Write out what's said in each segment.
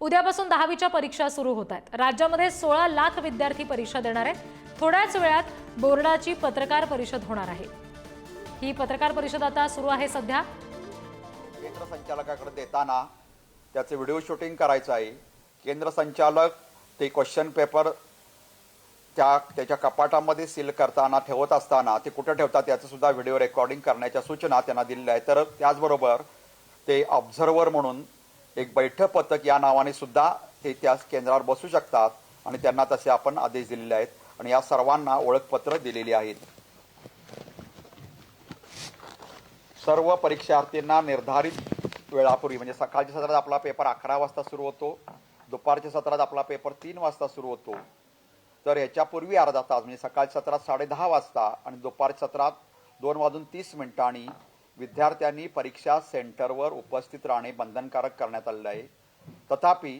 उद्यापासून 10वीच्या परीक्षा सुरू होत आहेत। राज्यामध्ये 16 लाख विद्यार्थी परीक्षा देणार आहेत। थोड्याच वेळात बोर्डाची पत्रकार परिषद होणार आहे। ही पत्रकार परिषद आता सुरू आहे सध्या। केंद्र संचालकाकडे देताना त्याचे व्हिडिओ शूटिंग करायचं आहे। केंद्र संचालक ते क्वेश्चन पेपर त्याच्या कपाटामध्ये सील करताना ठेवत असताना ते कुठे ठेवतात याचं सुद्धा व्हिडिओ रेकॉर्डिंग करण्याच्या सूचना त्यांना दिलेल्या आहेत। तर त्याचबरोबर ते ऑब्झर्व्हर म्हणून एक बैठक पथक या नावाने सुद्धा ते त्या केंद्रावर बसू शकतात आणि त्यांना तसे आपण आदेश दिलेले आहेत आणि या सर्वांना ओळखपत्र दिलेली आहेत। सर्व परीक्षार्थींना निर्धारित वेळापूर्वी म्हणजे सकाळच्या सत्रात आपला पेपर 11 वाजता सुरू होतो, दुपारच्या सत्रात आपला पेपर 3 वाजता सुरू होतो। तर याच्यापूर्वी अर्धा तास म्हणजे सकाळच्या सत्रात 10:30 वाजता आणि दुपारच्या सत्रात 2:30 विद्यार्थ्यांनी परीक्षा सेंटरवर उपस्थित राहणे बंधनकारक करण्यात आलेले आहे। तथापि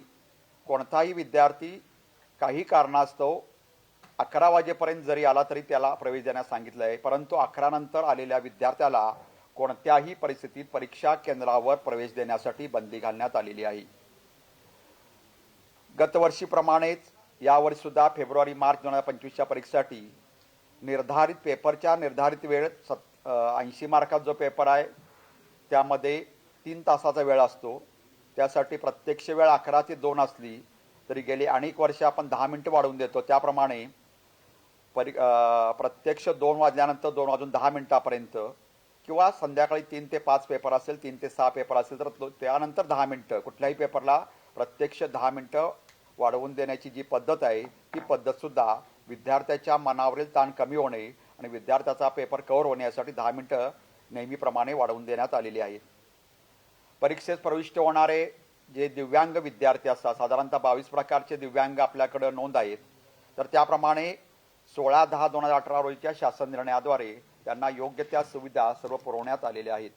कोणताही विद्यार्थी काही कारणास्तव 11 वाजेपर्यंत जरी आला तरी त्याला प्रवेश देण्यास सांगितलं आहे, परंतु 11 नंतर आलेल्या विद्यार्थ्याला कोणत्याही परिस्थितीत परीक्षा केंद्रावर प्रवेश देण्यासाठी बंदी घालण्यात आलेली आहे। गतवर्षीप्रमाणेच यावर्षी सुद्धा फेब्रुवारी-मार्च 2025च्या परीक्षेसाठी निर्धारित पेपरच्या निर्धारित वेळ 80 मार्काचा जो पेपर आहे त्यामध्ये 3 तासाचा वेळ असतो। त्यासाठी प्रत्यक्ष वेळ 11 ते 2 असली तरी गेली अनेक वर्षे आपण 10 मिनिटं वाढवून देतो। त्याप्रमाणे प्रत्यक्ष 2 वाजल्यानंतर 2 वाजून 10 मिनिटापर्यंत किंवा संध्याकाळी 3 ते 5 पेपर असेल, 3 ते 6 पेपर असेल तर त्यानंतर 10 मिनिटं कुठल्याही पेपरला प्रत्यक्ष 10 मिनिटं वाढवून देण्याची जी पद्धत आहे ती पद्धतसुद्धा विद्यार्थ्याच्या मनावरील ताण कमी होणे आणि विद्यार्थ्याचा पेपर कव्हर होण्यासाठी 10 मिनिटं नेहमीप्रमाणे वाढवून देण्यात आलेली आहेत। परीक्षेत प्रविष्ट होणारे जे दिव्यांग विद्यार्थी असतात, साधारणतः 22 प्रकारचे दिव्यांग आपल्याकडे नोंद आहेत, तर त्याप्रमाणे 16/10/2018 रोजीच्या शासन निर्णयाद्वारे त्यांना योग्य त्या सुविधा सर्व पुरवण्यात आलेल्या आहेत।